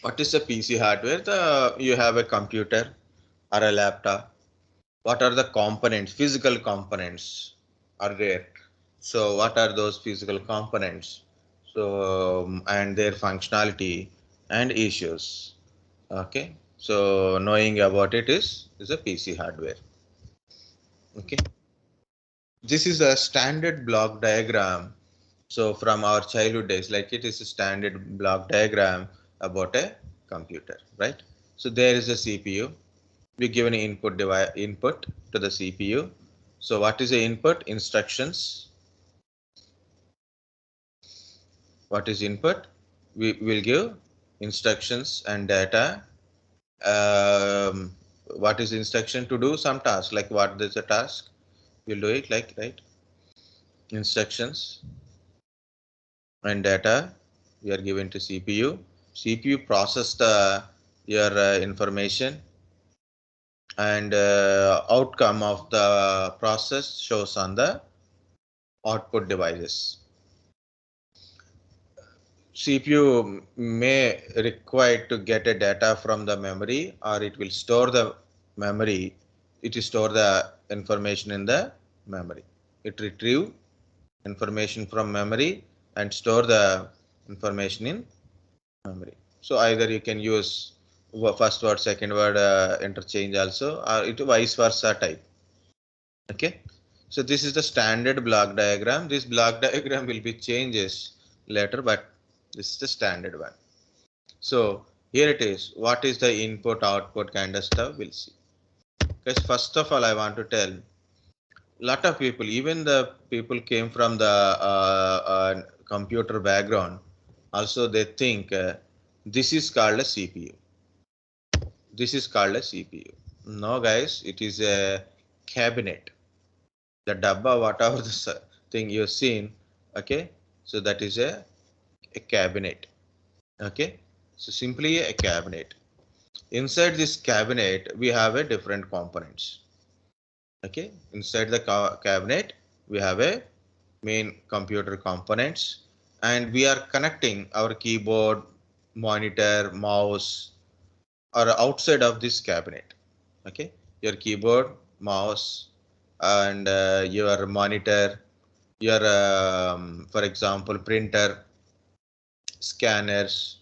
What is a PC hardware? You have a computer or a laptop. What are the components, physical components are there? So what are those physical components? So and their functionality and issues. Okay. So knowing about it is a PC hardware. Okay. This is a standard block diagram. So from our childhood days, like it is a standard block diagram about a computer, right? So there is a CPU. We give an input to the CPU. So what is the input? Instructions. What is input? We will give instructions and data. What is instruction? To do some task, like what is the task? We'll do it like, right? Instructions and data we are given to CPU. CPU process the your information, and outcome of the process shows on the output devices. CPU may require to get a data from the memory, or it will store the memory. It will store the information in the memory. It retrieve information from memory and store the information in memory. So either you can use first word, second word interchange also, or it vice versa type. Okay. So this is the standard block diagram. This block diagram will be changes later, but this is the standard one. So here it is. What is the input output kind of stuff? We'll see. Because first of all, I want to tell lot of people, even the people came from the computer background, also they think this is called a CPU. This is called a CPU. No, guys, it is a cabinet. The dabba, whatever the thing you've seen, okay, so that is a cabinet. Okay, so simply a cabinet. Inside this cabinet, we have a different components. Okay, inside the cabinet, we have a main computer components, and we are connecting our keyboard, monitor, mouse, or outside of this cabinet. Okay, your keyboard, mouse, and your monitor, your for example printer, scanners.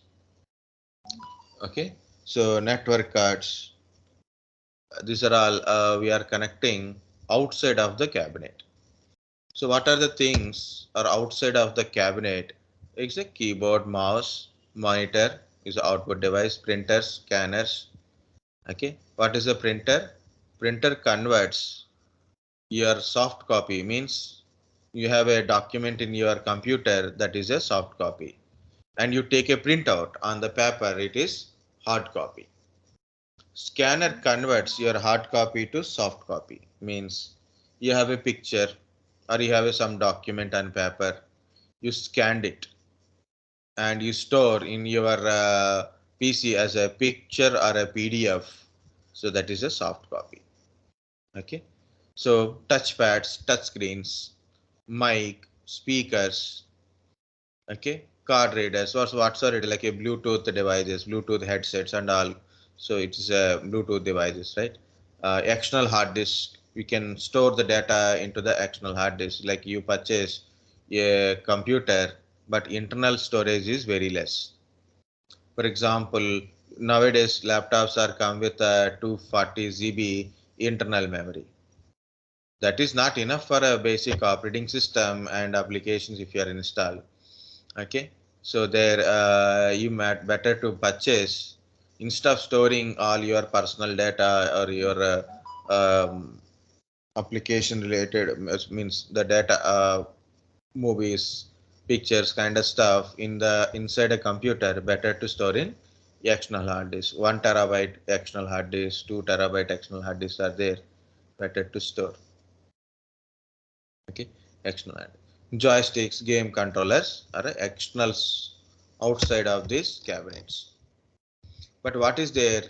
Okay, so network cards, these are all we are connecting outside of the cabinet. So what are the things are outside of the cabinet? It's a keyboard, mouse, monitor is output device, printers, scanners. Okay, what is a printer? Printer converts your soft copy, means you have a document in your computer that is a soft copy, and you take a printout on the paper, it is hard copy. Scanner converts your hard copy to soft copy, means you have a picture or you have some document on paper, you scanned it and you store in your PC as a picture or a PDF, so that is a soft copy. Okay, so touchpads, touch screens, mic, speakers, okay, card readers, what's already like a Bluetooth devices, Bluetooth headsets and all. So it's a Bluetooth devices, right? External hard disk, we can store the data into the external hard disk. Like you purchase a computer, but internal storage is very less. For example, nowadays laptops are come with a 240 GB internal memory. That is not enough for a basic operating system and applications if you are installed. Okay, so there you might better to purchase, instead of storing all your personal data or your application related, means the data, movies, pictures kind of stuff in the inside a computer, better to store in external hard disk. 1 TB external hard disk, 2 TB external hard disk are there, better to store. Okay, external joysticks, game controllers are externals outside of these cabinets. But what is there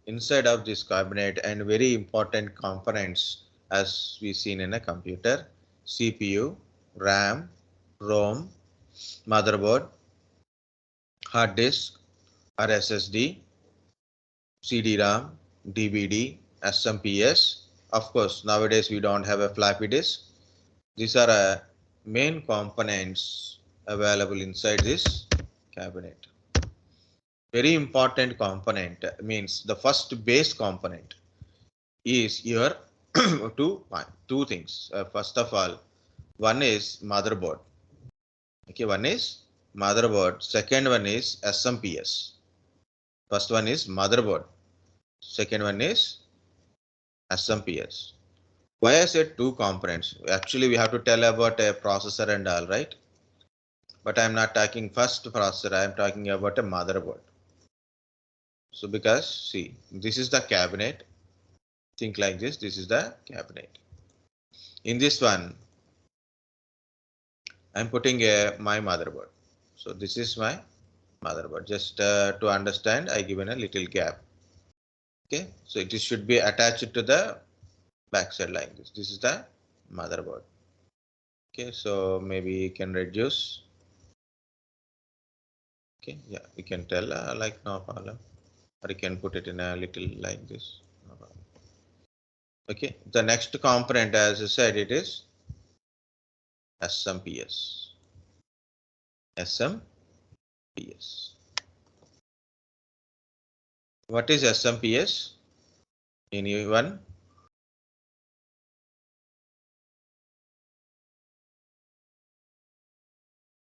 inside of this cabinet, and very important components as we seen in a computer? CPU, RAM, ROM, motherboard, hard disk, or SSD, CD-ROM, DVD, SMPS. Of course, nowadays we don't have a floppy disk. These are main components available inside this cabinet. Very important component means the first base component is your two things. First of all, one is motherboard. Okay, one is motherboard. Second one is SMPS. First one is motherboard. Second one is SMPS. Why I said two components? Actually, we have to tell about a processor and all, right? But I'm not talking first processor. I'm talking about a motherboard. So because see, this is the cabinet. Think like this. This is the cabinet. In this one, I'm putting my motherboard. So this is my motherboard. Just to understand, I given a little gap. Okay, so it should be attached to the backside like this. This is the motherboard. Okay, so maybe you can reduce. Okay, yeah, you can tell like no problem, or you can put it in a little like this. No problem. Okay, the next component, as I said, it is SMPS. SMPS. What is SMPS? Anyone?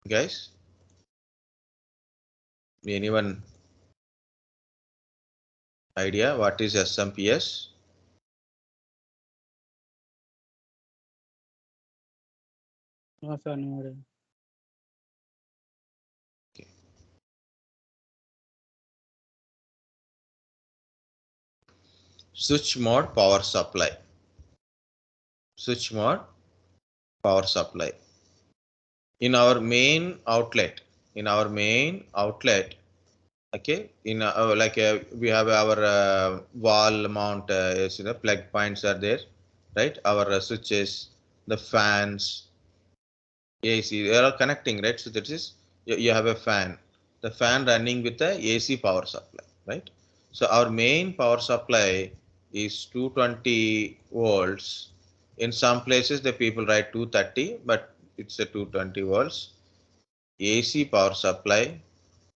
Guys? Anyone idea what is SMPS? No, sir, no idea. Okay. Switch mode power supply. Switch mode power supply. In our main outlet, okay, in like we have our wall mount, plug points are there, right? Our switches, the fans, AC, they are all connecting, right? So that is you have a fan, the fan running with the AC power supply, right? So our main power supply is 220 volts. In some places the people write 230, but it's a 220 volts AC power supply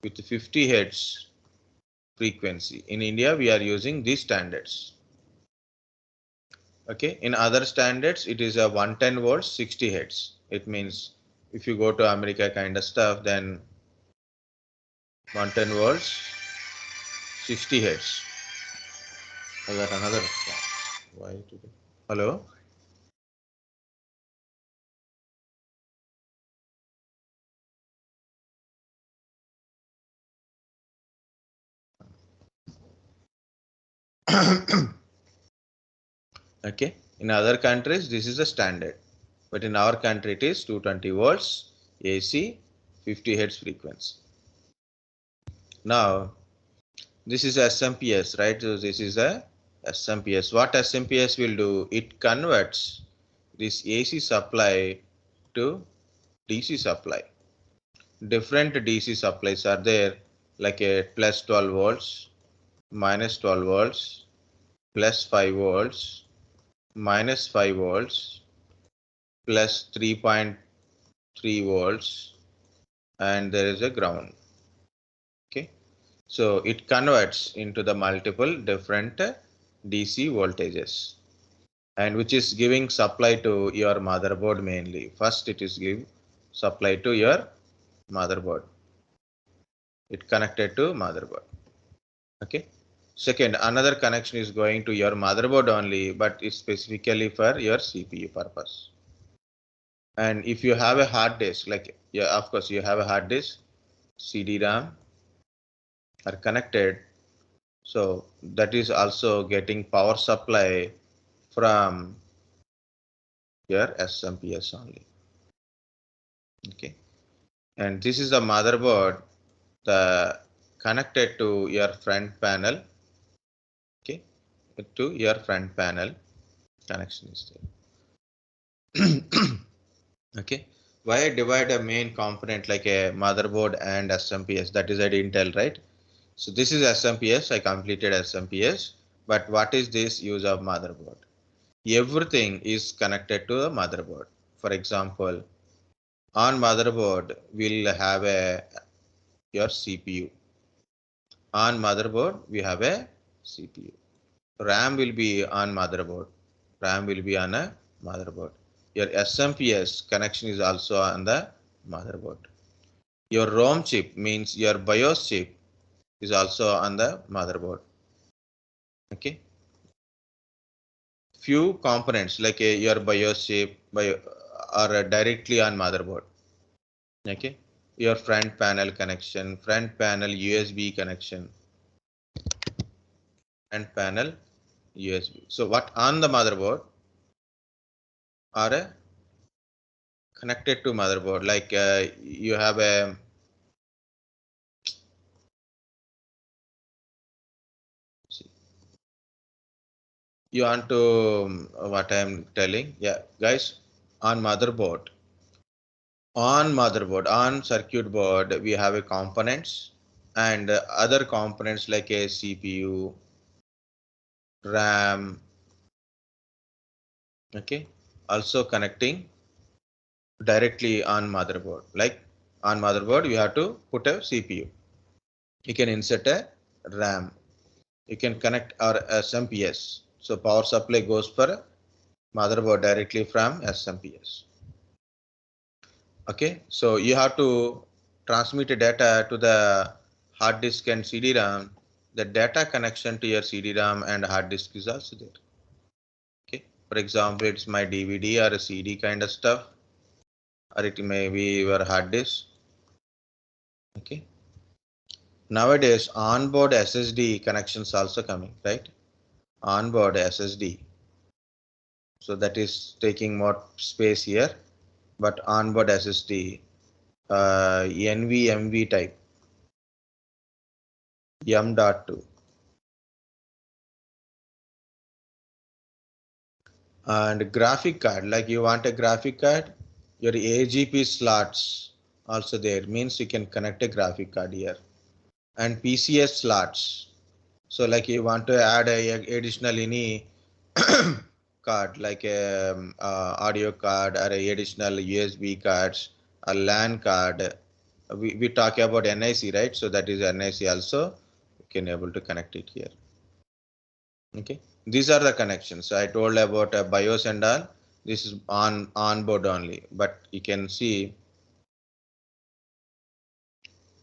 with 50 hertz frequency. In India, we are using these standards. Okay, in other standards, it is a 110 volts, 60 hertz. It means if you go to America kind of stuff, then 110 volts, 60 hertz. I got another. Why today? Hello. Okay, in other countries, this is the standard. But in our country, it is 220 volts AC, 50 hertz frequency. Now, this is SMPS, right? So this is a SMPS. What SMPS will do? It converts this AC supply to DC supply. Different DC supplies are there, like a plus 12 volts, minus 12 volts, plus 5 volts, minus 5 volts, plus 3.3 volts, and there is a ground. Okay, so it converts into the multiple different DC voltages, and which is giving supply to your motherboard mainly. First, it is give supply to your motherboard. It connected to motherboard. Okay. Second, another connection is going to your motherboard only, but it's specifically for your CPU purpose. And if you have a hard disk, like yeah, of course you have a hard disk, CD-ROM are connected. So that is also getting power supply from your SMPS only. Okay, and this is the motherboard, the connected to your front panel. Okay, to your front panel connection is there. Okay, why I divide a main component like a motherboard and SMPS? That is I didn't tell, right? So this is SMPS. I completed SMPS. But what is this use of motherboard? Everything is connected to a motherboard. For example, on motherboard we'll have your CPU. On motherboard we have a CPU. RAM will be on motherboard. RAM will be on a motherboard. Your SMPS connection is also on the motherboard. Your ROM chip means your BIOS chip is also on the motherboard. Okay. Few components like your BIOS chip are directly on motherboard. Okay. Your front panel connection, front panel USB connection, front panel USB. So what on the motherboard are connected to motherboard, like you have a you want to what I am telling, yeah guys, on on circuit board we have a components and other components like a CPU, RAM, okay, also connecting directly on motherboard. Like on motherboard you have to put a CPU, you can insert a RAM, you can connect our SMPS. So power supply goes for motherboard directly from SMPS. Okay, so you have to transmit data to the hard disk and CD-ROM. The data connection to your CD-ROM and hard disk is also there. Okay, for example, it's my DVD or a CD kind of stuff, or it may be your hard disk. Okay, nowadays onboard SSD connections also coming, right? Onboard SSD. So that is taking more space here, but onboard SSD, NVMe type, M.2. And graphic card, like you want a graphic card, your AGP slots also there, means you can connect a graphic card here. And PCS slots, so like you want to add a additional any card like a audio card or a additional USB cards, a LAN card. We talk about NIC, right? So that is NIC also, you can able to connect it here. Okay, these are the connections. So I told about BIOS and all. This is on board only, but you can see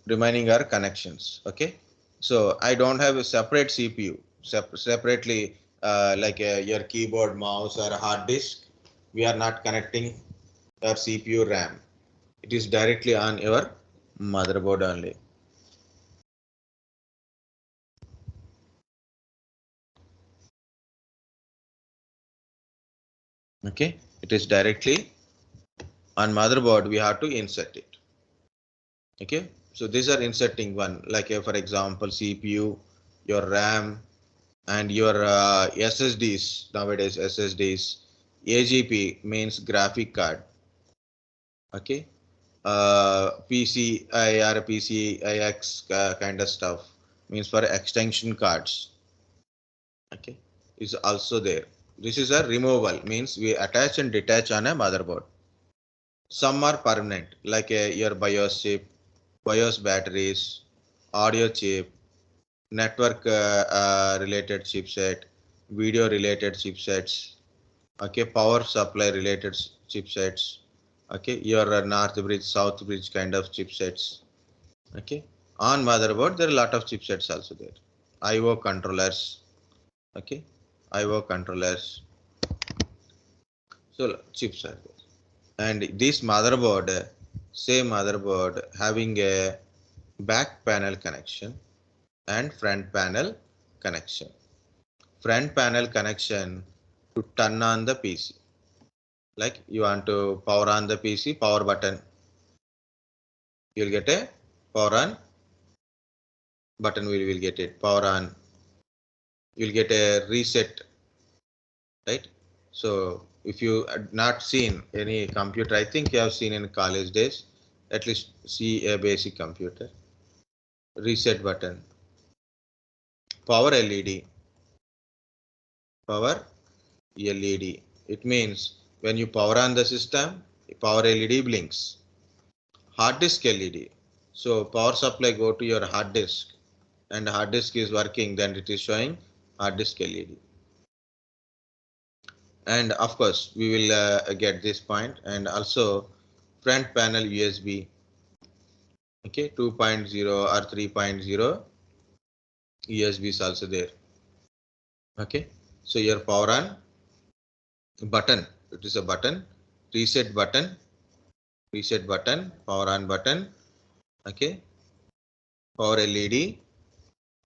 remaining are connections. Okay, so I don't have a separate CPU separately like your keyboard, mouse, or hard disk. We are not connecting our CPU RAM. It is directly on your motherboard only. Okay, it is directly on motherboard. We have to insert it. Okay, so these are inserting one, like for example CPU, your RAM, and your SSDs. Nowadays SSDs, AGP means graphic card. Okay, PCI or PCIX kind of stuff means for extension cards. Okay, is also there. This is a removal, means we attach and detach on a motherboard. Some are permanent, like your BIOS chip, BIOS batteries, audio chip, network related chipset, video related chipsets, okay, power supply related chipsets, okay, your north bridge, south bridge kind of chipsets. Okay, on motherboard there are a lot of chipsets also there. IO controllers, okay, IO controllers, so chips are there. And this motherboard, same motherboard having a back panel connection and front panel connection. Front panel connection to turn on the PC. Like you want to power on the PC, power button. You'll get a power on button, we will get it, power on. You'll get a reset, right? So if you had not seen any computer, I think you have seen in college days, at least see a basic computer. Reset button. power LED. Power LED. It means when you power on the system, power LED blinks. Hard disk LED. So power supply go to your hard disk and hard disk is working, then it is showing hard disk LED. And of course, we will get this point, and also front panel USB. Okay, 2.0 or 3.0 USB is also there. Okay, so your power on button, it is a button, reset button, power on button. Okay, power LED,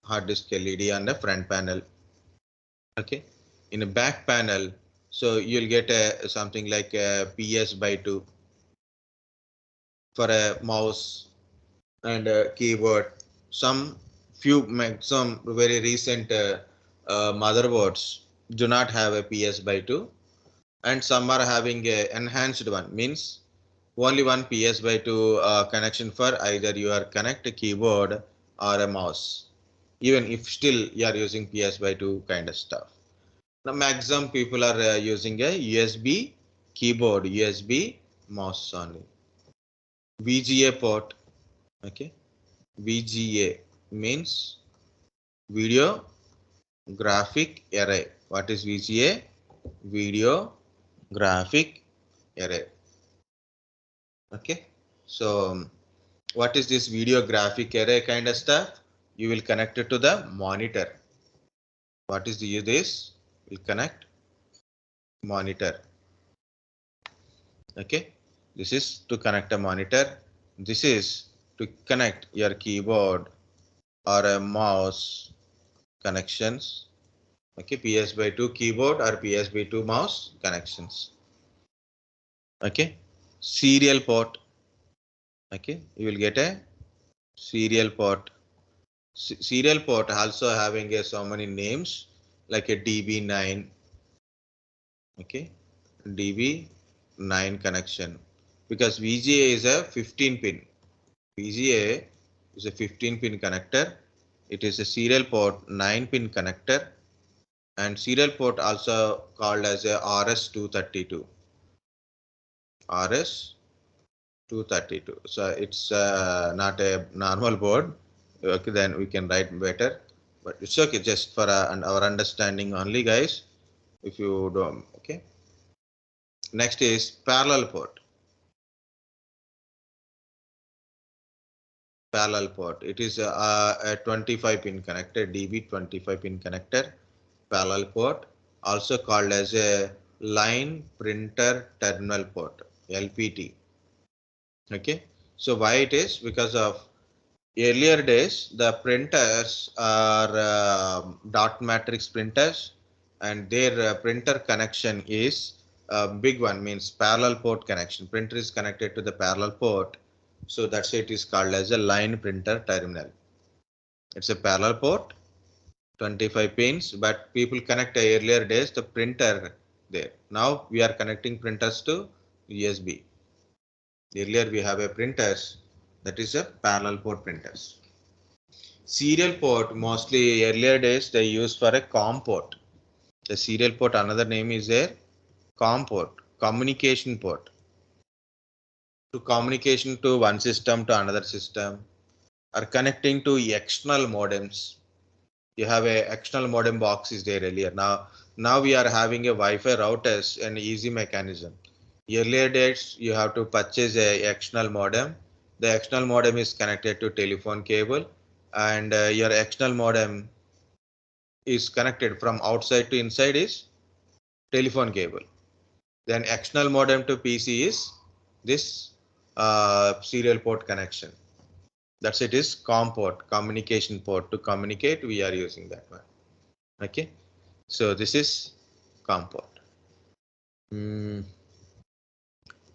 hard disk LED on the front panel. Okay, in a back panel, so you'll get a something like a PS/2 for a mouse and a keyboard. Some very recent motherboards do not have a PS/2, and some are having a enhanced one, means only one PS/2 connection for either you are connect a keyboard or a mouse, even if still you are using PS/2 kind of stuff. Now maximum people are using a USB keyboard, USB mouse only. VGA port. Okay, VGA means video graphic array. What is VGA? Video graphic array. Okay, so what is this video graphic array kind of stuff? You will connect it to the monitor. What is this? Will connect monitor. Okay, this is to connect a monitor. This is to connect your keyboard or a mouse connections. Okay, PS/2 keyboard or PS/2 mouse connections. Okay, serial port. Okay, you will get a serial port. Serial port also having so many names like a DB9. Okay, DB9 connection, because VGA is a 15 pin. VGA is a 15 pin connector. It is a serial port 9 pin connector, and serial port also called as a RS232. RS232. So it's not a normal board. Okay, then we can write better, but it's okay just for our understanding only, guys. If you don't, okay. Next is parallel port. Parallel port. It is a 25 pin connector, DB25 pin connector. Parallel port, also called as a line printer terminal port, LPT. Okay, so why it is? Because of earlier days, the printers are dot matrix printers, and their printer connection is a big one, means parallel port connection. Printer is connected to the parallel port, so that's it is called as a line printer terminal. It's a parallel port, 25 pins, but people connect earlier days the printer there. Now we are connecting printers to USB. Earlier we have a printers, that is a parallel port printers. Serial port, mostly earlier days they used for a COM port. The serial port, another name is a COM port, communication port. To communication to one system to another system, or connecting to external modems. You have a external modem box is there earlier. Now we are having a Wi-Fi routers and easy mechanism. Earlier days you have to purchase a external modem. The external modem is connected to telephone cable, and your external modem is connected from outside to inside is telephone cable. Then external modem to PC is this serial port connection. That's it is COM port, communication port. To communicate, we are using that one. Okay, so this is COM port.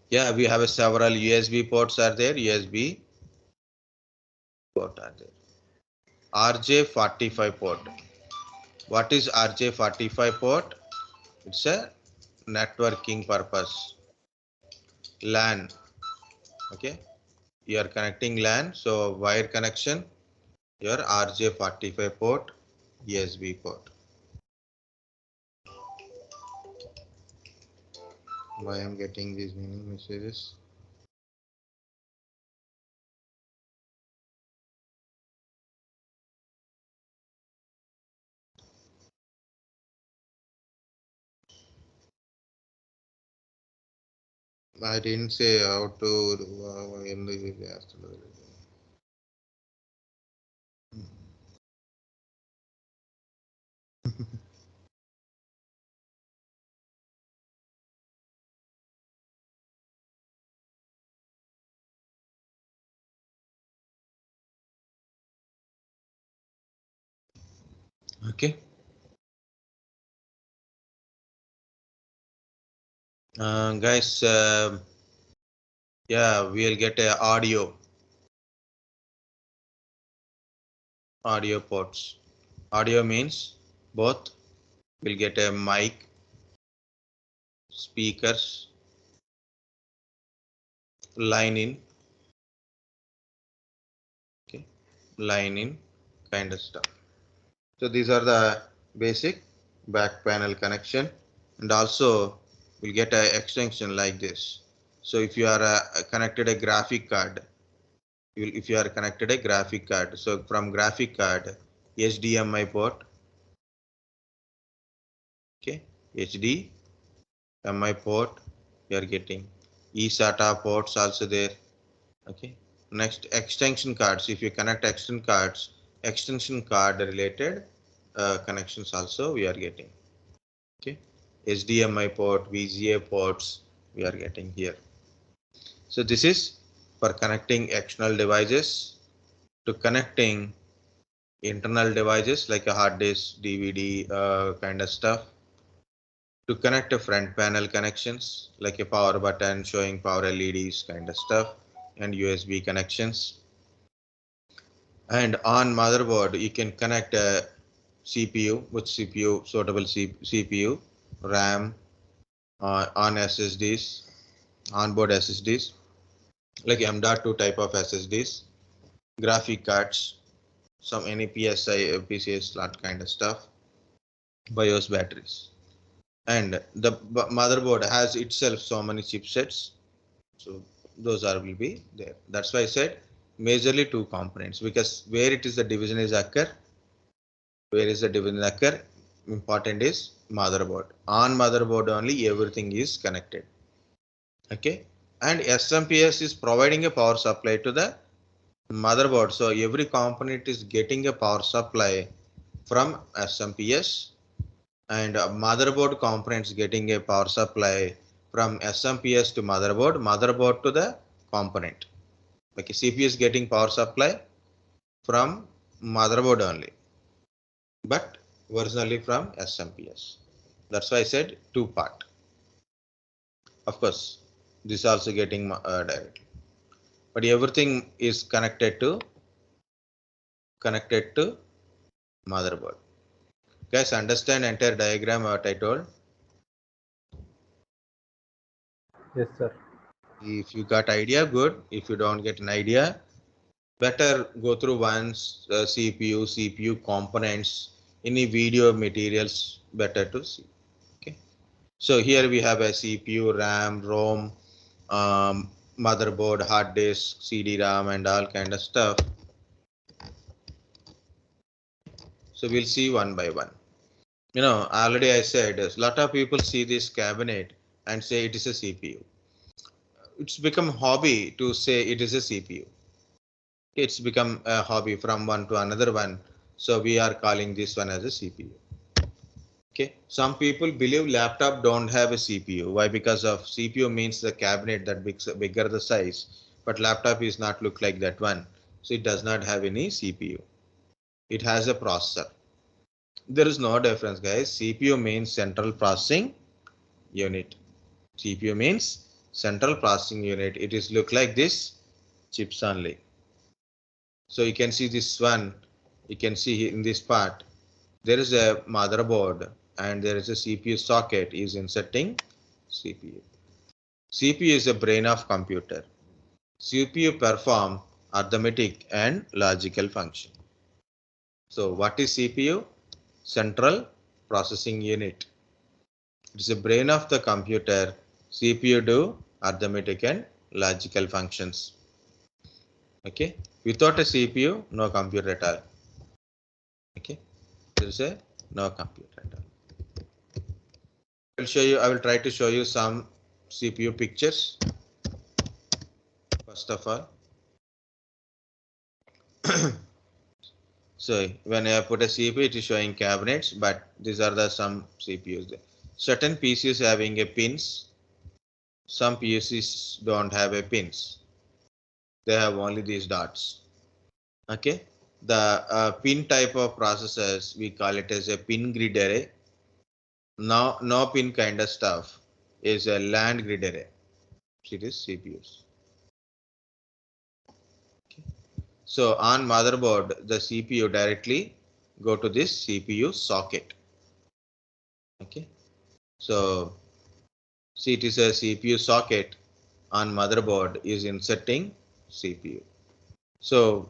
Yeah, we have several USB ports are there. USB port are there. RJ45 port. What is RJ45 port? It's a networking purpose. LAN. Okay, you are connecting LAN, so wire connection. Your RJ45 port. USB port. Why I'm getting these many messages? I didn't say how to okay. Guys, yeah, we'll get a audio ports. Audio means both. We'll get a mic, speakers, line in, okay, line in kind of stuff. So these are the basic back panel connection, and also we'll get an extension like this. So if you are connected a graphic card, if you are connected a graphic card, so from graphic card HDMI port, okay, HDMI port you are getting, eSATA ports also there, okay. Next, extension cards. If you connect extension card related connections also we are getting, okay. HDMI port, VGA ports we are getting here. So this is for connecting external devices to connecting internal devices like a hard disk, DVD kind of stuff, to connect a front panel connections like a power button showing power LEDs kind of stuff, and USB connections. And on motherboard you can connect a CPU with CPU, suitable CPU, RAM, on SSDs, onboard SSDs like M.2 type of SSDs, graphic cards, some any PSI, PCI slot kind of stuff, BIOS batteries. And the motherboard has itself so many chipsets, so those are will be there. That's why I said majorly two components, because where it is the division is occur, important is motherboard. On motherboard only everything is connected, okay. And SMPS is providing a power supply to the motherboard, so every component is getting a power supply from SMPS, and motherboard components getting a power supply from SMPS to motherboard to the component. Like CPU is getting power supply from motherboard only, but originally from SMPS. That's why I said two part. Of course, this also getting directly, but everything is connected to motherboard. Guys, understand entire diagram what I told? Yes, sir. If you got idea, good. If you don't get an idea, better go through once CPU components, any video materials better to see. Okay. So here we have a CPU, RAM, ROM, motherboard, hard disk, CD-ROM, and all kind of stuff. So we'll see one by one. You know, already I said a lot of people see this cabinet and say it is a CPU. It's become hobby to say it is a CPU. It's become a hobby from one to another one. So we are calling this one as a CPU. Okay. Some people believe laptop don't have a CPU. Why? Because of CPU means the cabinet that bigger the size, but laptop is not look like that one. So it does not have any CPU. It has a processor. There is no difference, guys. CPU means central processing unit. CPU means central processing unit. It is look like this chips only. So you can see this one. You can see in this part there is a motherboard and there is a CPU socket is inserting CPU. CPU is the brain of computer. CPU perform arithmetic and logical function. So what is CPU? central processing unit. It is the brain of the computer. CPU do arithmetic and logical functions. Okay, without a CPU, no computer at all. Okay, there is a no computer at all. I will try to show you some CPU pictures. First of all, so when I put a CPU, it is showing cabinets, but these are the some CPUs. Certain PCs having a pins. Some PCs don't have a pins. They have only these dots. Okay, the pin type of processors, we call it as a pin grid array. Now, no pin kind of stuff is a land grid array. It is CPUs. Okay. So on motherboard, the CPU directly go to this CPU socket. Okay, so see, it is a CPU socket on motherboard is inserting CPU. So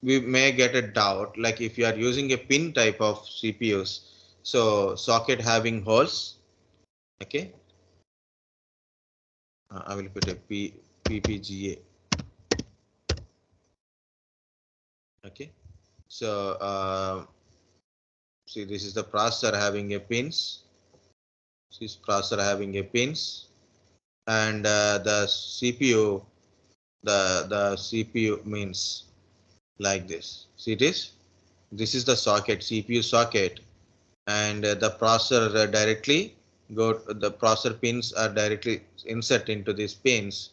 we may get a doubt, like if you are using a pin type of CPUs, so socket having holes. Okay, I will put a PPGA. Okay, so see, this is the processor having a pins. This processor having a pins, and the CPU, the CPU means like this. See this? This is the socket, CPU socket, and the processor directly the processor pins are directly insert into these pins.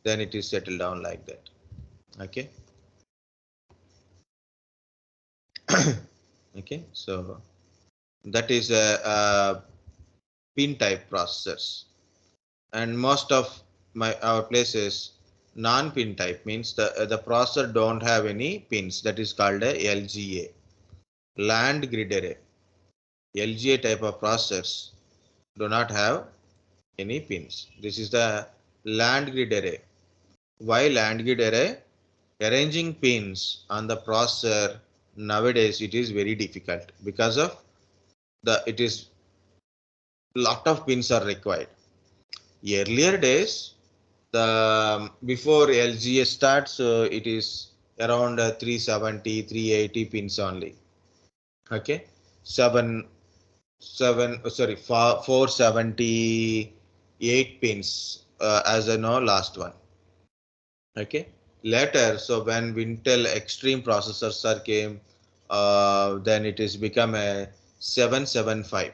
Then it is settled down like that. Okay. Okay, so that is a pin type processors, and most of our places non-pin type means the processor don't have any pins. That is called a LGA, land grid array. LGA type of processors do not have any pins. This is the land grid array. Why land grid array? Arranging pins on the processor nowadays it is very difficult because of it is lot of pins are required. Earlier days, the before LGA starts, it is around 370, 380 pins only. Okay, 478 pins as I know last one. Okay, later, so when Intel Extreme processors are came, then it is become a 775.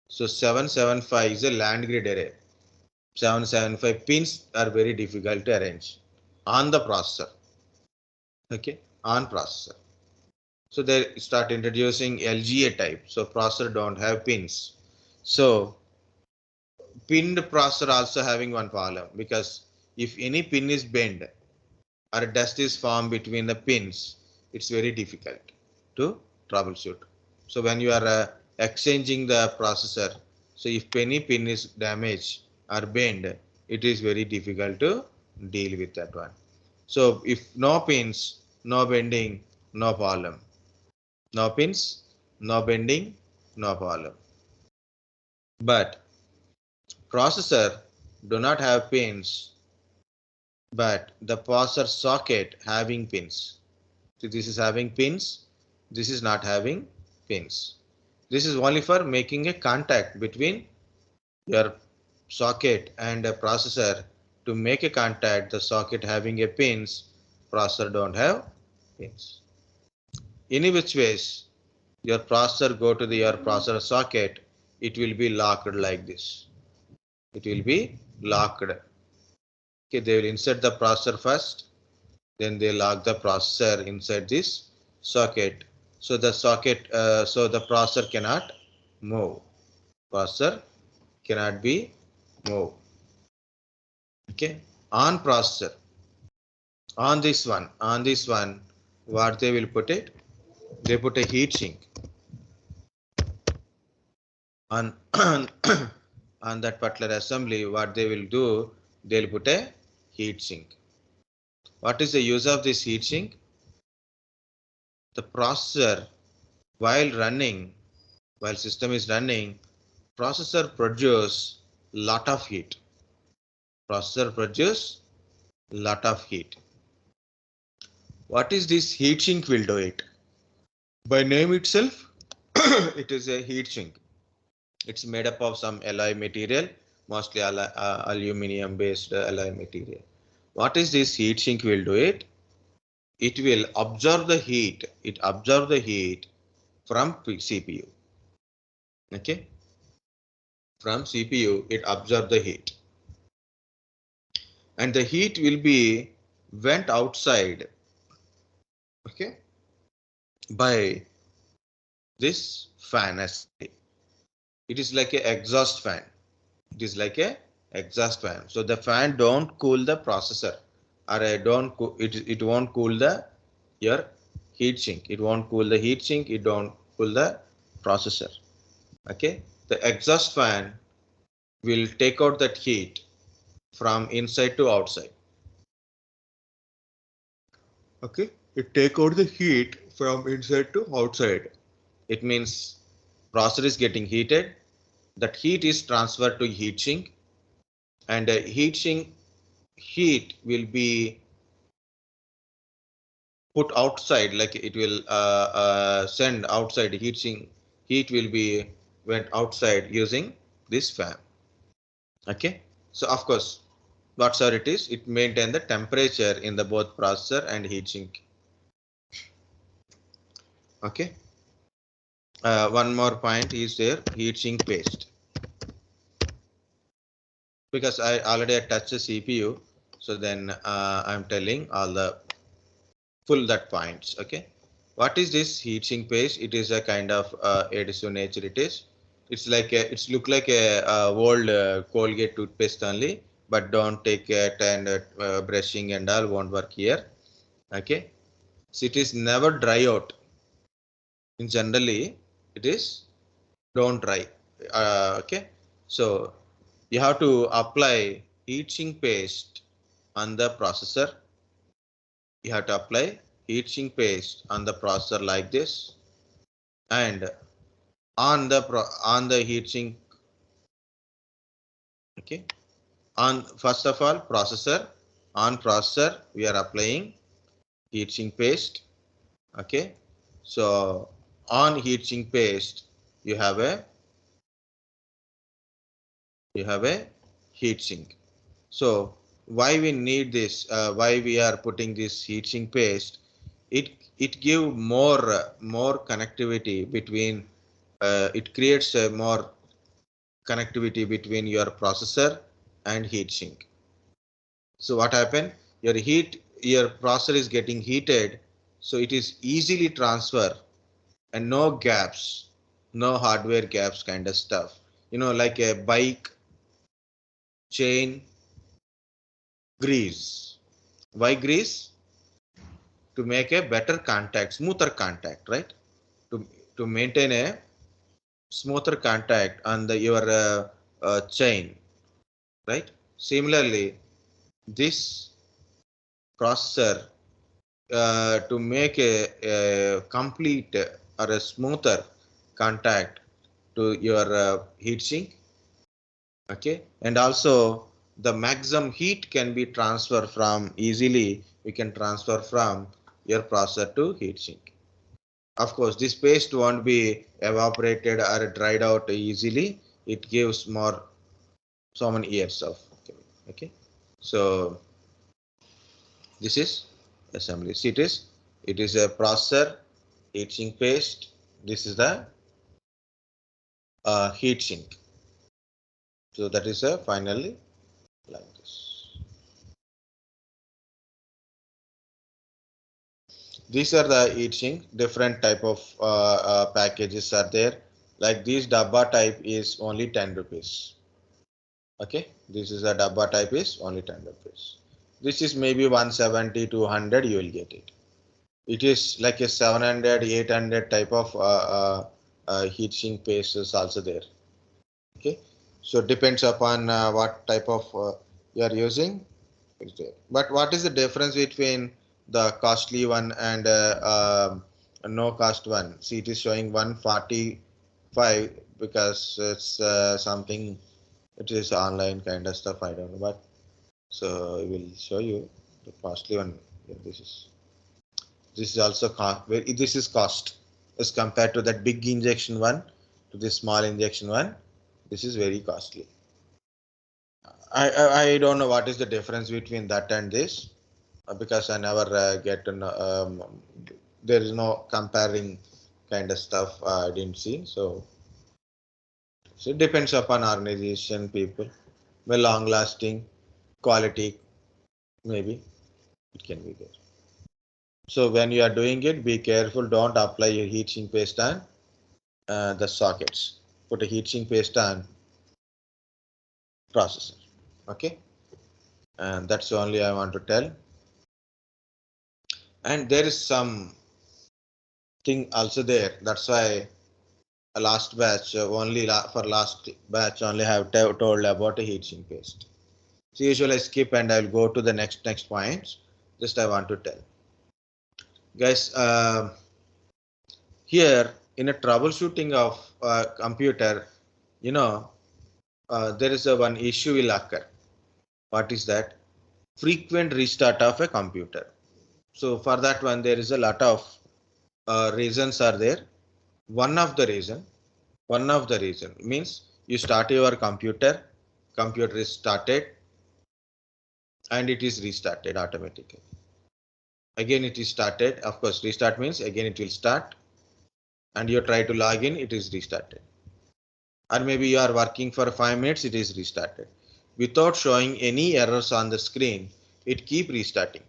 So 775 is a land grid array. 775 pins are very difficult to arrange on the processor. Okay, on processor. So they start introducing LGA type. So processor don't have pins. So pinned processor also having one problem, because if any pin is bent or dust is formed between the pins, it's very difficult to troubleshoot. So when you are exchanging the processor, so if any pin is damaged or bent, it is very difficult to deal with that one. So if no pins, no bending, no problem. No pins, no bending, no problem. But processor do not have pins, but the processor socket having pins. So this is having pins, this is not having pins. This is only for making a contact between your socket and a processor. To make a contact, the socket having a pins, processor don't have pins. Any which ways, your processor go to your processor socket, it will be locked like this. It will be locked. Okay, they will insert the processor first, then they lock the processor inside this socket. So the socket, so the processor cannot move. Processor cannot be moved. Okay, on processor, on this one, what they will put it? They put a heat sink on on that particular assembly. What they will do? They'll put a heat sink. What is the use of this heat sink? The processor while system is running, processor produce lot of heat. Processor produce lot of heat. What is this heat sink will do it? By name itself, it is a heat sink. It's made up of some alloy material, mostly aluminum based alloy material. What is this heat sink will do it? It will absorb the heat. It absorb the heat from CPU. Okay, from CPU it absorb the heat, and the heat will be went outside. Okay, by this fan. It is like a exhaust fan. It is like a exhaust fan. So the fan don't cool the processor, or it won't cool the your heat sink. It won't cool the heat sink. It don't cool the processor. Okay, the exhaust fan will take out that heat from inside to outside. Okay, it take out the heat from inside to outside. It means processor is getting heated. That heat is transferred to heat sink, and heat sink heat will be put outside, like it will send outside. Heat sink heat will be went outside using this fan. Okay, so of course whatever it is, it maintain the temperature in the both processor and heat sink. Okay, one more point is there, heat sink paste. Because I already touched the CPU, so then I'm telling all the full that points. Okay, what is this heatsink paste? It is a kind of adhesive nature. It's like it's look like a old Colgate toothpaste only, but don't take it, and brushing and all won't work here. Okay, so it is never dry out. In generally, it is don't dry. Okay, so you have to apply heatsink paste on the processor. You have to apply heatsink paste on the processor like this, and on the heatsink. Okay, on first of all processor we are applying heatsink paste. Okay, so on heatsink paste you have a heatsink. So why we need this? Why we are putting this heatsink paste? It give more connectivity between. It creates a more connectivity between your processor and heatsink. So what happened? Your processor is getting heated, so it is easily transfer, and no gaps, no hardware gaps kind of stuff. Like a bike chain grease. Why grease? To make a better contact, smoother contact, right? To maintain a smoother contact on your chain, right? Similarly, this processor, to make a complete or a smoother contact to your heatsink. Okay, and also the maximum heat can be transferred from easily. We can transfer from your processor to heatsink. Of course, this paste won't be evaporated or dried out easily. It gives more so many years of. Okay, so this is assembly. See, it is a processor, heatsink paste. This is the heatsink. So that is a finally like this. These are the heatsink. Different type of packages are there. Like this dabba type is only 10 rupees. Okay, this is a dabba type is only 10 rupees. This is maybe 170 to 100 you will get it. It is like a 700, 800 type of heatsink paste is also there. Okay, so depends upon what type of you are using. But what is the difference between the costly one and no cost one. See, it is showing 145 because it's something. It is online kind of stuff. I don't know, but so I will show you the costly one. Yeah, this is also cost. This is cost as compared to that big injection one to this small injection one. This is very costly. I don't know what is the difference between that and this because I never get to know, there is no comparing kind of stuff I didn't see. So it depends upon organization, people. Well, long lasting, quality, maybe it can be there. So when you are doing it, be careful. Don't apply your heatsink paste on the sockets. Put a heatsink paste on processor. Okay, and that's only I want to tell. And there is some thing also there. That's why last batch for last batch only have told about a heatsink paste. So usually I skip and I'll go to the next points. Just I want to tell guys here in a troubleshooting of computer, you know, there is a one issue will occur. What is that? Frequent restart of a computer. So for that one there is a lot of reasons are there. One of the reason means you start your computer is started and it is restarted automatically. Again it is started. Of course, restart means again it will start and you try to log in, it is restarted. Or maybe you are working for 5 minutes, it is restarted. Without showing any errors on the screen, it keep restarting.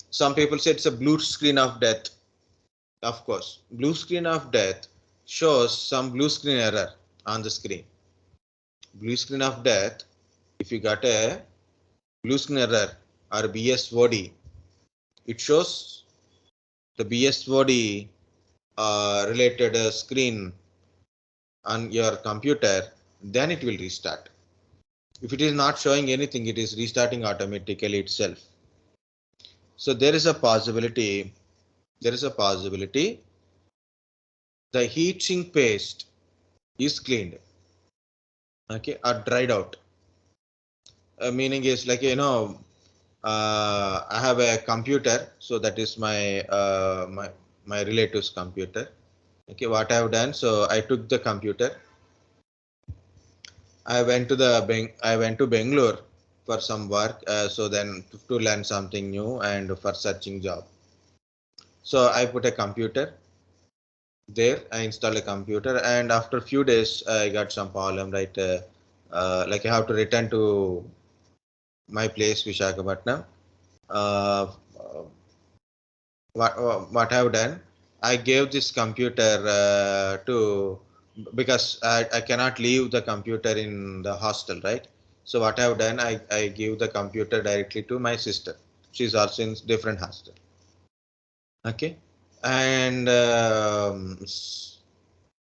Some people say it's a blue screen of death. Of course, blue screen of death shows some blue screen error on the screen. Blue screen of death, if you got a blue screen error or BSOD, it shows the BSOD related screen on your computer, then it will restart. If it is not showing anything, it is restarting automatically itself. So there is a possibility the heatsink paste is cleaned, okay, or dried out. Meaning is like, you know, I have a computer, so that is my my relative's computer. Okay, what I have done, so I took the computer. I went to Bangalore for some work. So then to learn something new and for searching job. So I put a computer there. I installed a computer, and after a few days, I got some problem. Right, like I have to return to my place, Vishakhapatnam. Uh, what I have done, I gave this computer to because I cannot leave the computer in the hostel, right? So what I have done, I give the computer directly to my sister. She's also in different hostel. Okay, and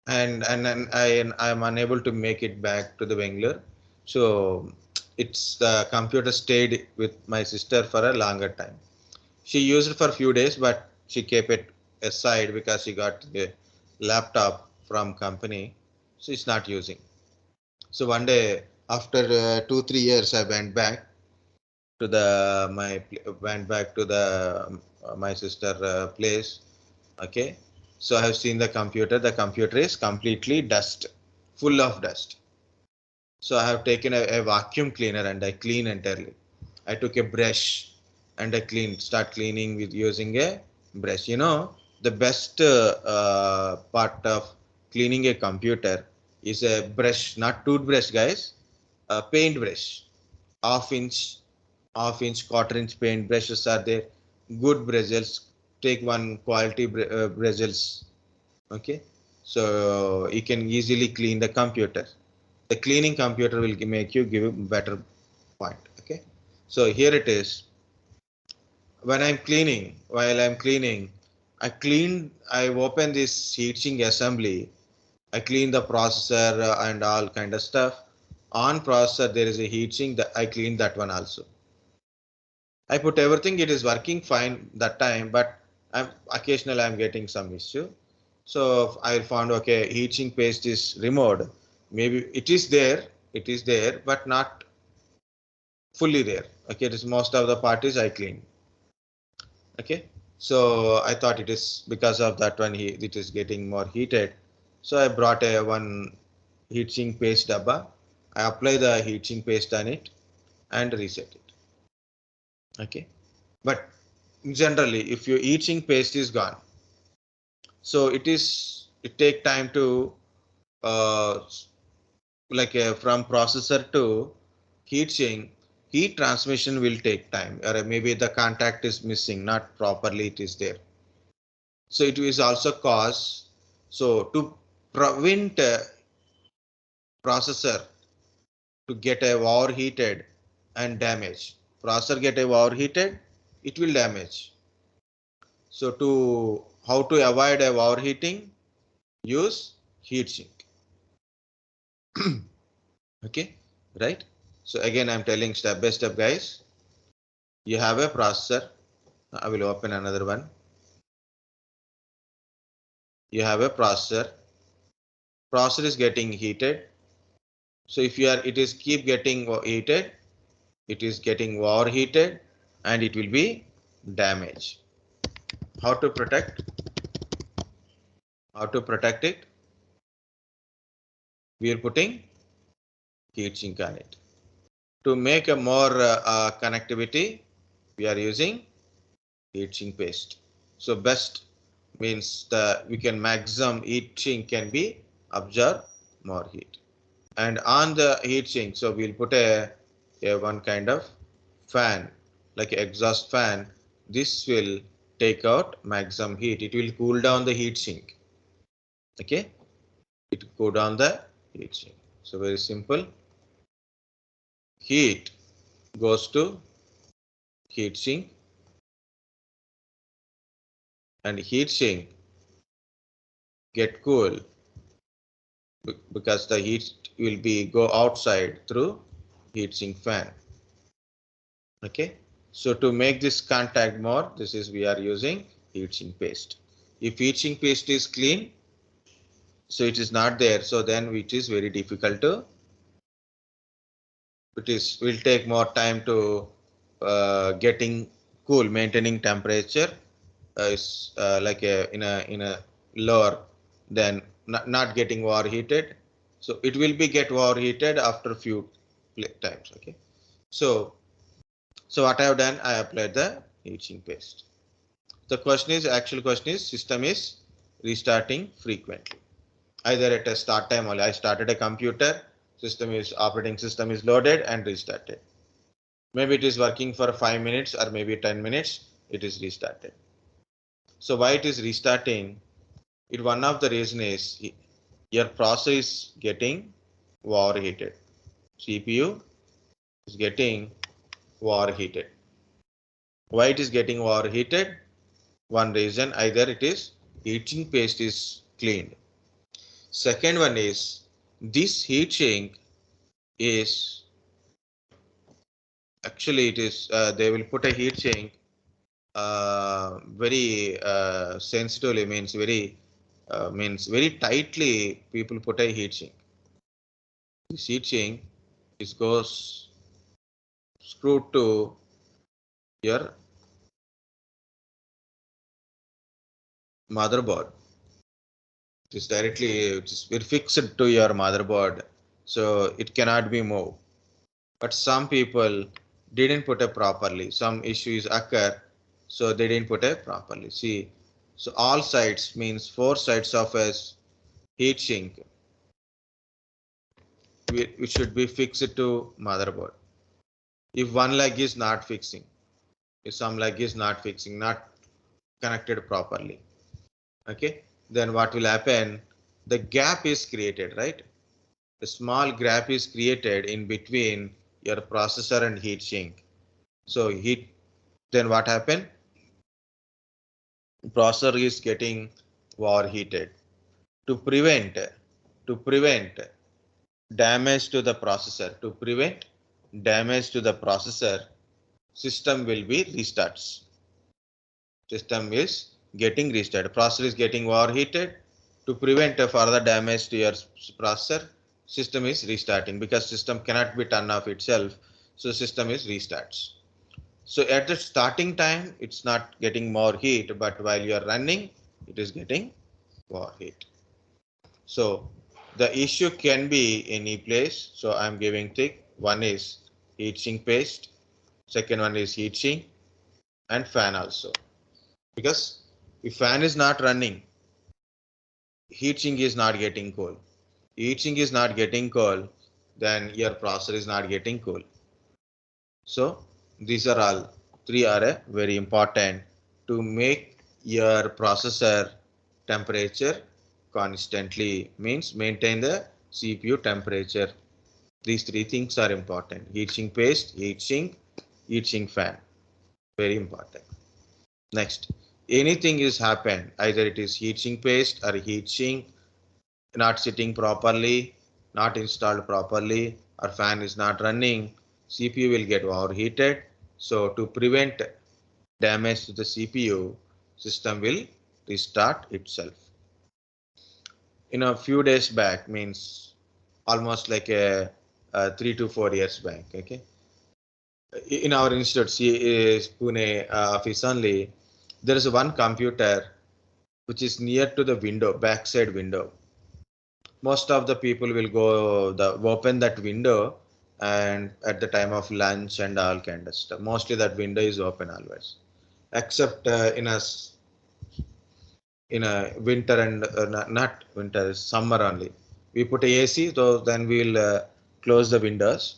and then I'm unable to make it back to the Bangalore. So it's the computer stayed with my sister for a longer time. She used it for a few days, but she kept it aside because she got a laptop from company. So it's not using. So one day after 2-3 years, I went back to my sister place. Okay, so I have seen the computer. The computer is completely dust, full of dust. So I have taken a vacuum cleaner and I clean entirely. I took a brush and I start cleaning with using a brush. You know, the best part of cleaning a computer is a brush, not toothbrush, guys. A paint brush, half inch, quarter inch paint brushes are there. Good bristles. Take one quality bristles. Okay, so you can easily clean the computer. The cleaning computer will make you give a better point. Okay, so here it is. When while I'm cleaning, I open this heatsink assembly. I clean the processor and all kind of stuff. On processor there is a heatsink that I clean that one also. I put everything, it is working fine that time, but Occasionally I'm getting some issue. So I found, okay, heatsink paste is removed. Maybe it is there, but not fully there. Okay, it is most of the parties I clean. Okay, so I thought it is because of that one it is getting more heated. So I brought a one heatsink paste dabba. I apply the heatsink paste on it and reset it. Okay, but generally if your heatsink paste is gone, so it take time to uh, from processor to heatsink. Heat transmission will take time, or maybe the contact is missing, not properly it is there. So it is also cause. So to prevent processor to get a overheated and damage, processor get a overheated, it will damage. So to how to avoid a overheating, use heatsink. Okay, right? So again, I'm telling step by step, guys. You have a processor. I will open another one. You have a processor. Processor is getting heated. So if it is keep getting heated, it is getting overheated, and it will be damaged. How to protect? How to protect it? We are putting heatsink on it. To make a more connectivity, we are using heatsink paste. So best means we can maximum heatsink can be absorb more heat. And on the heatsink, so we'll put a one kind of fan, like exhaust fan. This will take out maximum heat. It will cool down the heatsink. Okay, it will cool down the heatsink. So very simple. Heat goes to heatsink, and heatsink get cool because the heat will be go outside through heatsink fan. Okay, so to make this contact more, this is we are using heatsink paste. If heatsink paste is clean, so it is not there, so then it is very difficult to, will take more time to getting cool, maintaining temperature is in a lower than not getting overheated. So it will be get overheated after few times. Okay, so what I have done, I applied the heatsink paste. The actual question is system is restarting frequently. Either at a start time only, I started a computer, operating system is loaded and restarted. Maybe it is working for 5 minutes or maybe 10 minutes, it is restarted. So why it is restarting? One of the reason is your processor is getting overheated. CPU is getting overheated. Why it is getting overheated? One reason, either it is heatsink paste is cleaned. Second one is this heatsink is actually it is they will put a heatsink very sensitively, means very tightly. People put a heatsink. This heatsink goes screwed to your motherboard. It is very fixed to your motherboard, so it cannot be moved. But some people didn't put it properly. Some issues occur, so they didn't put it properly. See, so all sides means 4 sides of a heatsink, which should be fixed to motherboard. If one leg is not fixing, if some leg is not fixing, not connected properly, okay, then what will happen? The gap is created, right? A small gap is created in between your processor and heatsink. So then what happened? Processor is getting overheated. To prevent damage to the processor, system will be restarts. System is getting restarted. Processor is getting overheated. To prevent a further damage to your processor, system is restarting because system cannot be turned off itself. So system is restarts. So at the starting time, it's not getting more heat, but while you are running, it is getting more heat. So the issue can be any place. So I'm giving tick. One is heatsink paste. Second one is heatsink and fan also. Because if fan is not running, heatsink is not getting cool. Heatsink is not getting cool, then your processor is not getting cool. So these are all three are very important to make your processor temperature constantly, means maintain the CPU temperature. These three things are important: heatsink paste, heatsink fan, very important. Next, anything is happened, either it is heatsink paste or heatsink not sitting properly, not installed properly, or fan is not running, CPU will get overheated. So to prevent damage to the CPU, system will restart itself. In a few days back, means almost like a 3 to 4 years back. Okay, in our institute, Pune office only, there is one computer which is near to the window, backside window. Most of the people will go open that window and at the time of lunch and all kind of stuff. Mostly that window is open always, except in a winter and not winter, summer only. We put a AC, so then we'll close the windows.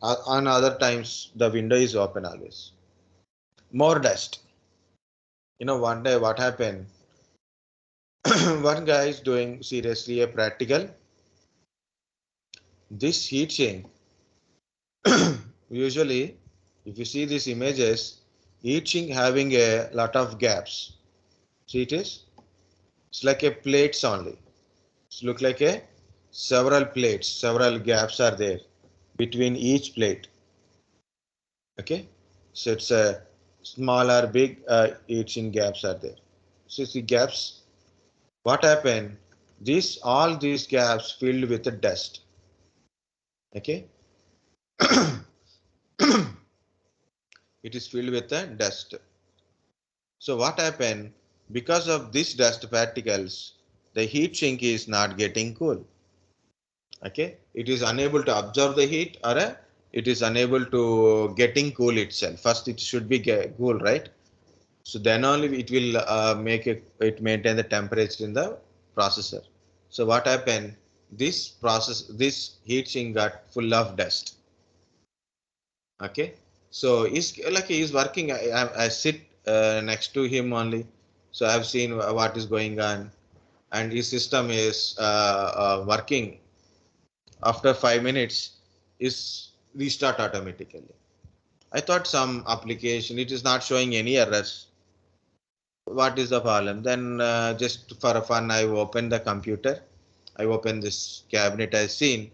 On other times, the window is open always. More dust. One day what happened? One guy is doing seriously a practical. This heat sink, usually, if you see these images, heat sink having a lot of gaps. See it is? It's like a plates only. It look like a several plates, several gaps are there between each plate. Okay, so it's a small or big heat sink gaps are there. So see gaps. What happened? All these gaps filled with the dust. Okay, it is filled with the dust. So what happened? Because of this dust particles, the heat sink is not getting cool. Okay, it is unable to absorb the heat, or it is unable to getting cool itself. First, it should be cool, right? So then only it will it maintain the temperature in the processor. So what happened? This heat sink got full of dust. Okay, so he's working. I sit next to him only, so I've seen what is going on, and his system is working. After 5 minutes, is restart automatically. I thought some application, it is not showing any errors. What is the problem? Then just for fun, I opened the computer. I opened this cabinet. I've seen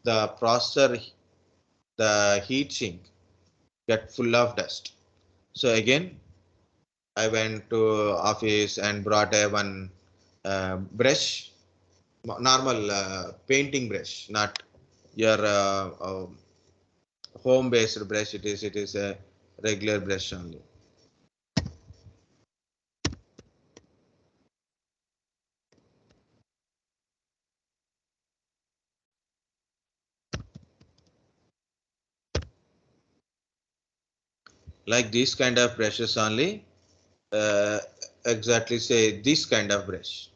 the processor, the heat sink get full of dust. So again, I went to office and brought a one brush, normal painting brush, not your home-based brush. It is a regular brush only. Like this kind of brushes only. Uh, exactly say this kind of brush,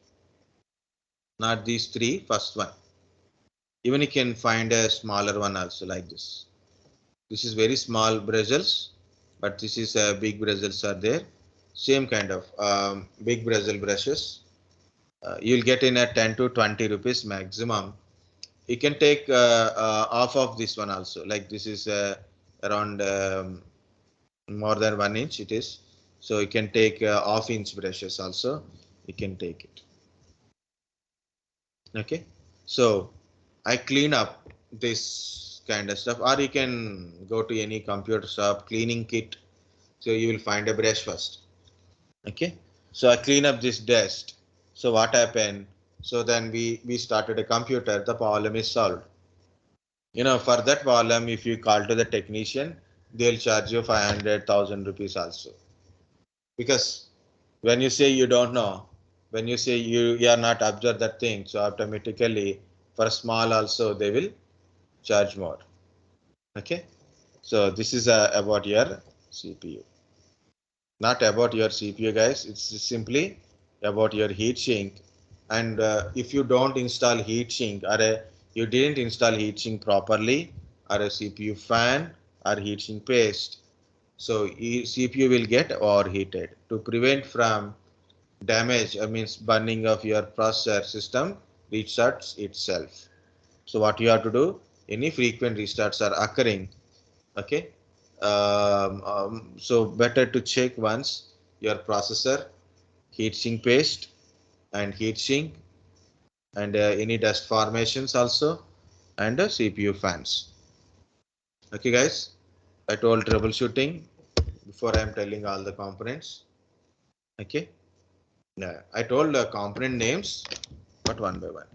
not these three. First one. Even you can find a smaller one also like this. This is very small bristles, but this is a big bristles are there. Same kind of big bristle brushes. You'll get in at 10 to 20 rupees maximum. You can take off of this one also. Like this is around more than 1 inch it is. So you can take half-inch brushes also. You can take it. Okay. So I clean up this kind of stuff, or you can go to any computer shop cleaning kit. So you will find a brush first. Okay. So I clean up this dust. So what happened? So then we started a computer. The problem is solved. For that problem, if you call to the technician, they'll charge you 500,000 rupees also. Because when you say you don't know, when you say you are not observed that thing, so automatically for small also they will charge more. Okay. So this is about your CPU. Not about your CPU, guys. It's simply about your heatsink. And if you don't install heatsink, or you didn't install heatsink properly, or a CPU fan or heatsink paste, so CPU will get overheated. To prevent from damage, means burning of your processor system, restarts itself. So what you have to do? Any frequent restarts are occurring. Okay. So better to check once your processor, heatsink paste and heatsink, and any dust formations also, and CPU fans. Okay, guys. I told troubleshooting before I am telling all the components. Okay. Yeah, I told the component names, but one by one.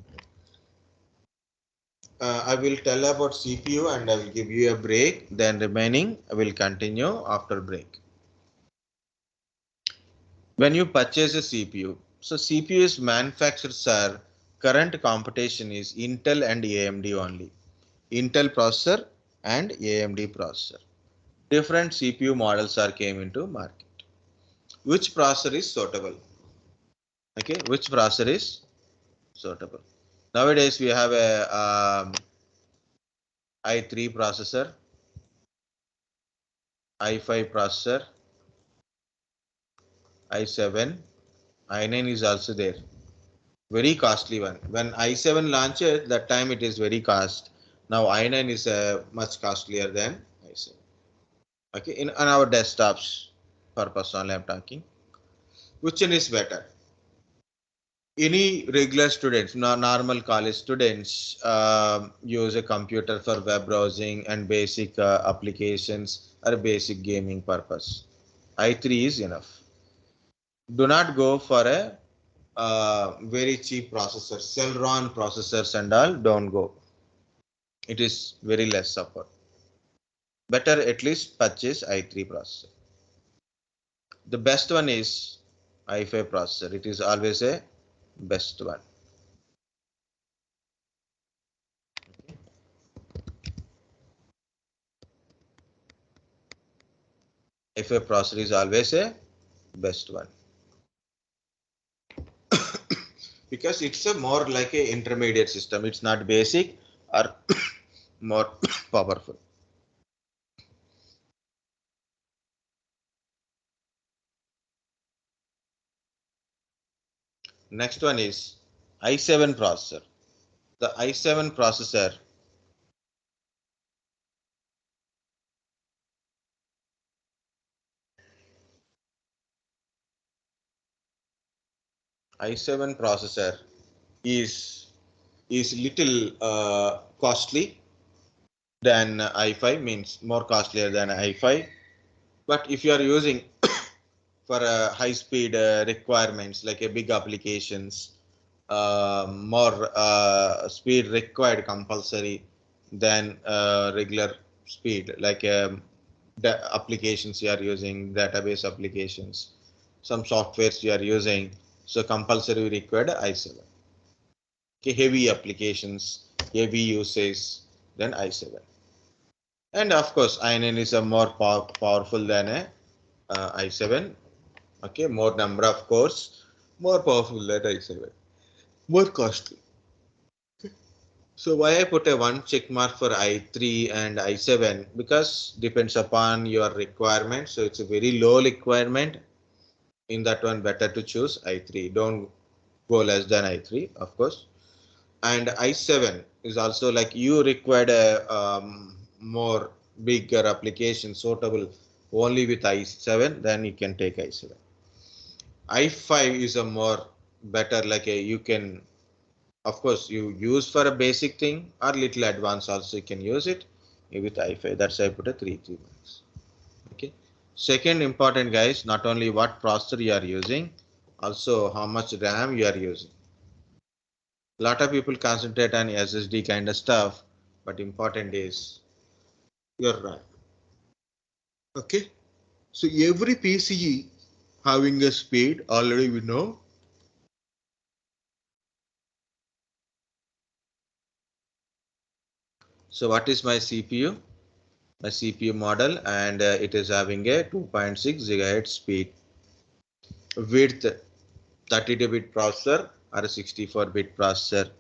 I will tell about CPU and I will give you a break. Then remaining I will continue after break. When you purchase a CPU, so CPU is manufactured, sir. Current competition is Intel and AMD only. Intel processor and AMD processor. Different CPU models are came into market. Which processor is suitable? Okay, which processor is suitable? Nowadays we have a i3 processor, i5 processor, i7, i9 is also there. Very costly one. When i7 launched, that time it is very cost. Now i9 is much costlier than i7. Okay, on our desktops purpose only I'm talking. Which one is better? Any regular students, normal college students, use a computer for web browsing and basic applications or basic gaming purpose. i3 is enough. Do not go for a very cheap processor. Celeron processors and all, don't go. It is very less support. Better at least purchase i3 processor. The best one is i5 processor. It is always a best one. i5 processor is always a best one. Because it's a more like a intermediate system. It's not basic or more powerful. Next one is i7 processor. The i7 processor i7 processor is little costly than i5, means more costlier than i5. But if you are using for high speed requirements like a big applications, more speed required compulsory than regular speed, like the applications you are using, database applications, some softwares you are using, so compulsory required i7. Okay, heavy applications, heavy usage, then i7. And of course i9 is a more powerful than a i7. Okay, more number of cores, more powerful than i7, more costly. So why I put a one check mark for i3 and i7? Because depends upon your requirement. So it's a very low requirement. In that one, better to choose i3. Don't go less than i3, of course. And i7 is also like you required a more bigger application suitable only with i7, then you can take i7. i5 is a more better, like a you can, of course you use for a basic thing or little advanced also you can use it with i5. That's why I put a 3 marks. Okay. Second important, guys, not only what processor you are using, Also how much RAM you are using. A lot of people concentrate on SSD kind of stuff, but important is your RAM. Okay, so every PCE having a speed already we know. So what is my CPU? My CPU model, and it is having a 2.6 gigahertz speed with 32-bit processor or a 64-bit processor.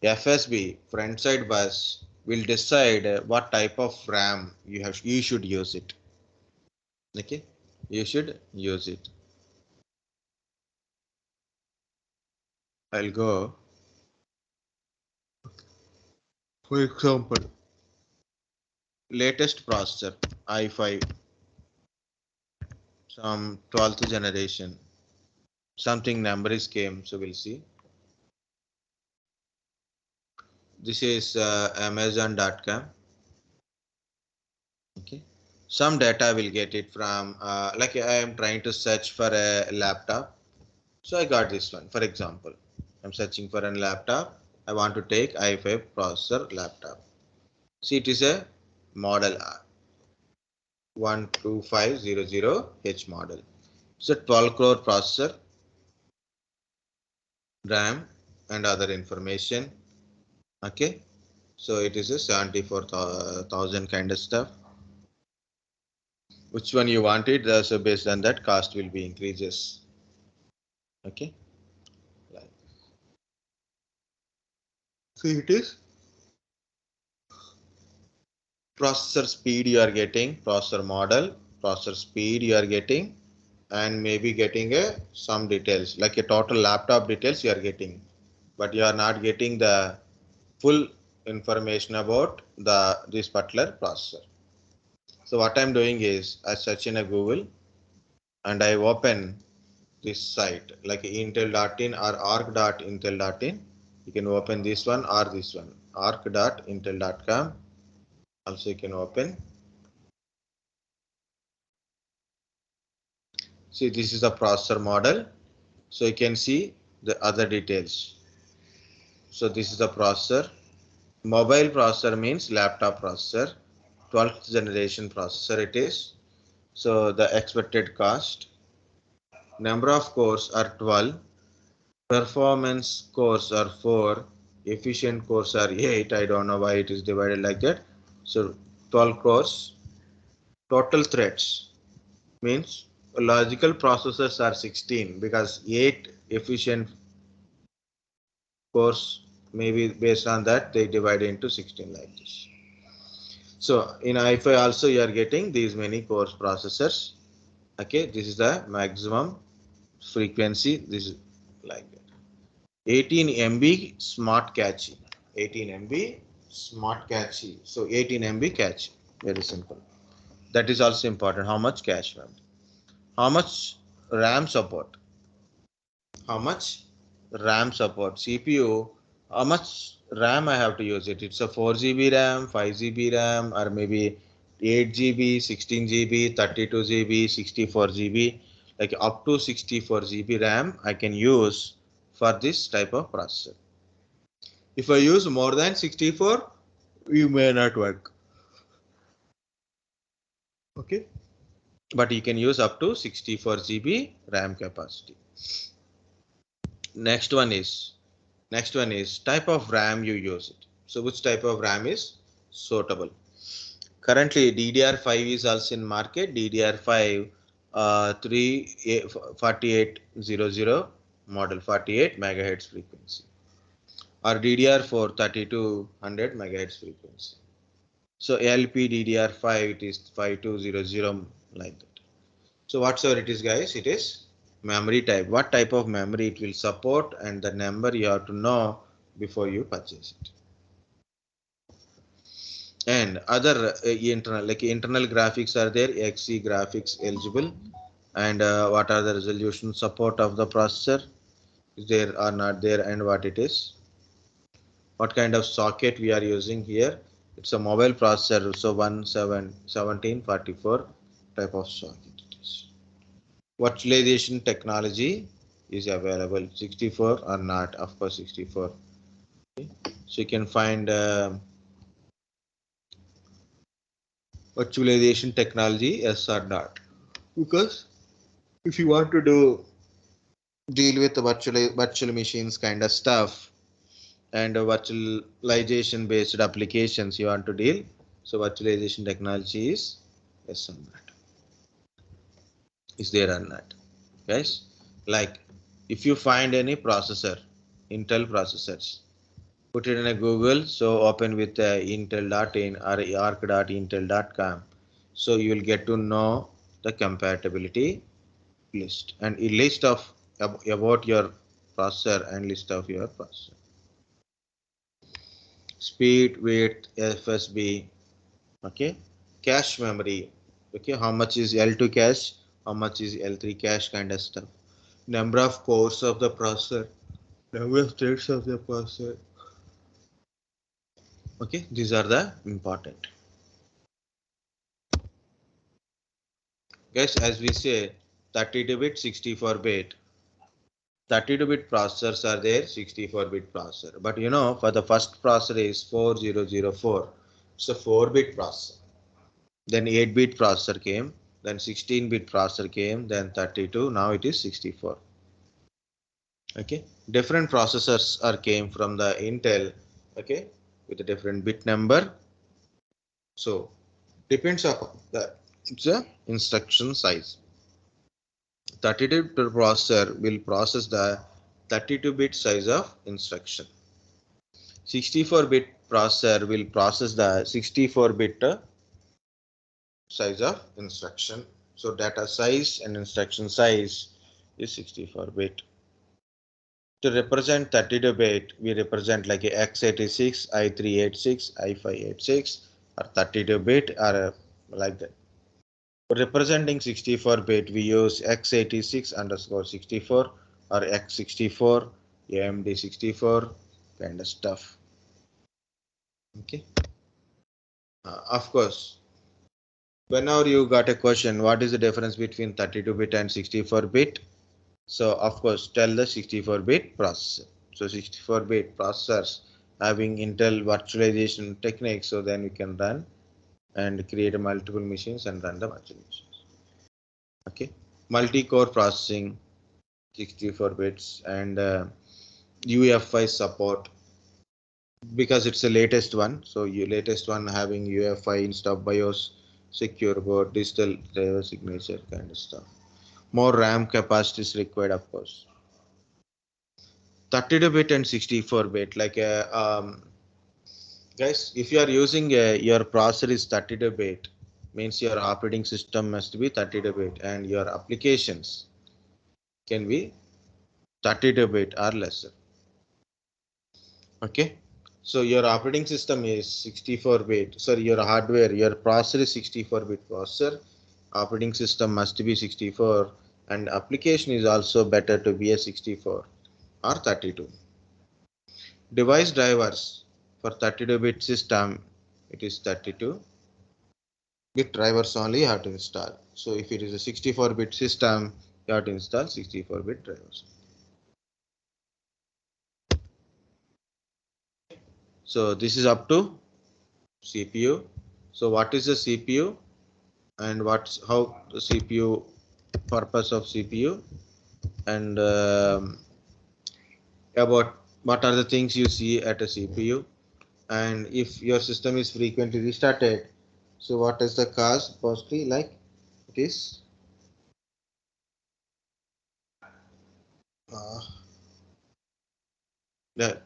FSB front side bus will decide what type of RAM you should use it. Okay, you should use it. I'll go for example latest processor i5, some 12th generation, something numbers came, so we'll see. This is amazon.com. Okay, some data will get it from like I am trying to search for a laptop, so I got this one. For example, I'm searching for a laptop. I want to take i5 processor laptop. See, it is a model 12500H model. It's a 12 crore processor, RAM and other information. Okay, so it is a 74,000 kind of stuff. Which one you want it? So based on that, cost will be increases. Okay, so it is processor speed you are getting, processor model, processor speed you are getting, and maybe getting a some details like a total laptop details you are getting, but you are not getting the full information about this particular processor. So what I'm doing is I search in a Google and I open this site like intel.in or arc.intel.in. You can open this one or this one, arc.intel.com. Also you can open. See, this is the processor model. So you can see the other details. So this is the processor. Mobile processor means laptop processor. 12th generation processor it is. So the expected cost. Number of cores are 12. Performance cores are 4. Efficient cores are 8. I don't know why it is divided like that. So 12 cores. Total threads means logical processors are 16 because 8 efficient cores, maybe based on that they divide into 16 like this. So in i5 also you are getting these many cores processors. Okay, this is the maximum frequency. This is like that. 18 MB smart cache. 18 MB smart cache. So 18 MB cache. Very simple. That is also important. How much cache memory? How much RAM support? How much RAM support? CPU, how much RAM I have to use it? It's a 4 GB RAM, 5 GB RAM, or maybe 8 GB, 16 GB, 32 GB, 64 GB, like up to 64 GB RAM I can use for this type of processor. If I use more than 64, you may not work. Okay, but you can use up to 64 GB RAM capacity. Next one is type of RAM you use it. So which type of RAM is suitable? Currently DDR5 is also in market. DDR5 4800 model, 48 megahertz frequency, or DDR4 3200 megahertz frequency. So LP DDR5 it is 5200 like that. So whatsoever it is guys, it is memory type. What type of memory it will support and the number you have to know before you purchase it. And other internal graphics are there, XE graphics eligible, and what are the resolution support of the processor, is there or not there, and what it is, what kind of socket we are using here. It's a mobile processor, so 1744 type of socket it is. Virtualization technology, is available, 64 or not. Of course 64. Okay. So you can find virtualization technology, yes or not, because if you want to deal with the virtual machines kind of stuff and virtualization based applications you want to deal, so virtualization technology is yes or not, is there or not, guys. Like if you find any processor, Intel processors, put it in a Google, so open with intel.in or arc.intel.com, so you will get to know the compatibility list and a list of about your processor and list of your processor, speed, width, FSB, okay, cache memory, okay, how much is L2 cache, how much is L3 cache kind of stuff, number of cores of the processor, number of threads of the processor, okay, these are the important, guys. As we say 32-bit, 64-bit, 32-bit processors are there, 64-bit processor, but you know for the first processor is 4004, it's a 4-bit processor, then 8-bit processor came, then 16-bit processor came, then 32, now it is 64. Okay, different processors are came from the Intel, okay, with a different bit number, so depends upon the it's a instruction size. 32-bit processor will process the 32-bit size of instruction. 64-bit processor will process the 64-bit size of instruction. So data size and instruction size is 64-bit. To represent 32-bit, we represent like a x86, i386, i586 or 32-bit or like that. For representing 64-bit, we use x86 underscore 64 or x64, AMD 64 kind of stuff. Okay. Of course, whenever you got a question, what is the difference between 32-bit and 64-bit? So of course, tell the 64-bit processor. So 64-bit processors having Intel virtualization techniques, so then we can run and create multiple machines and run the virtual machines. Okay, multi-core processing, 64 bits, and UEFI support because it's the latest one. So your latest one having UEFI instead of BIOS, secure board, digital driver signature kind of stuff. More RAM capacity is required, of course. 32-bit and 64-bit, like guys, if you are using your processor is 32-bit, means your operating system must be 32-bit and your applications can be 32-bit or lesser. Okay, so your operating system is 64-bit. Sorry, your hardware, your processor is 64-bit processor. Operating system must be 64, and application is also better to be a 64 or 32. Device drivers for 32-bit system, it is 32-bit drivers only you have to install. So if it is a 64-bit system, you have to install 64-bit drivers. So this is up to CPU. So what is the CPU and what's how the CPU, purpose of CPU, and about what are the things you see at a CPU, and if your system is frequently restarted, so what is the cause mostly, like it is uh,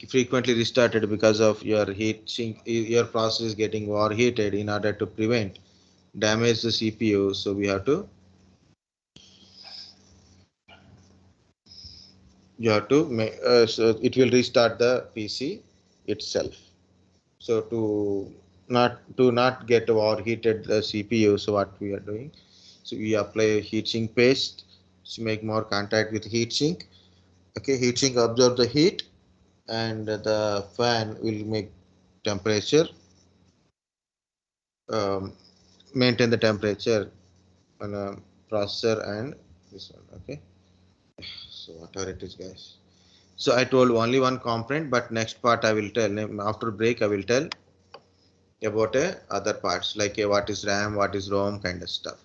frequently restarted because of your heat sink, your process is getting overheated. In order to prevent damage the CPU, so we have to make so it will restart the PC itself. So to not get overheated the CPU, so what we are doing, so we apply heatsink paste to make more contact with heatsink. Okay, heatsink absorb the heat and the fan will make temperature, um, maintain the temperature on a processor and this one. Okay, so So whatever it is, guys. So I told only one component, but next part I will tell. After break, I will tell about other parts like what is RAM, what is ROM, kind of stuff.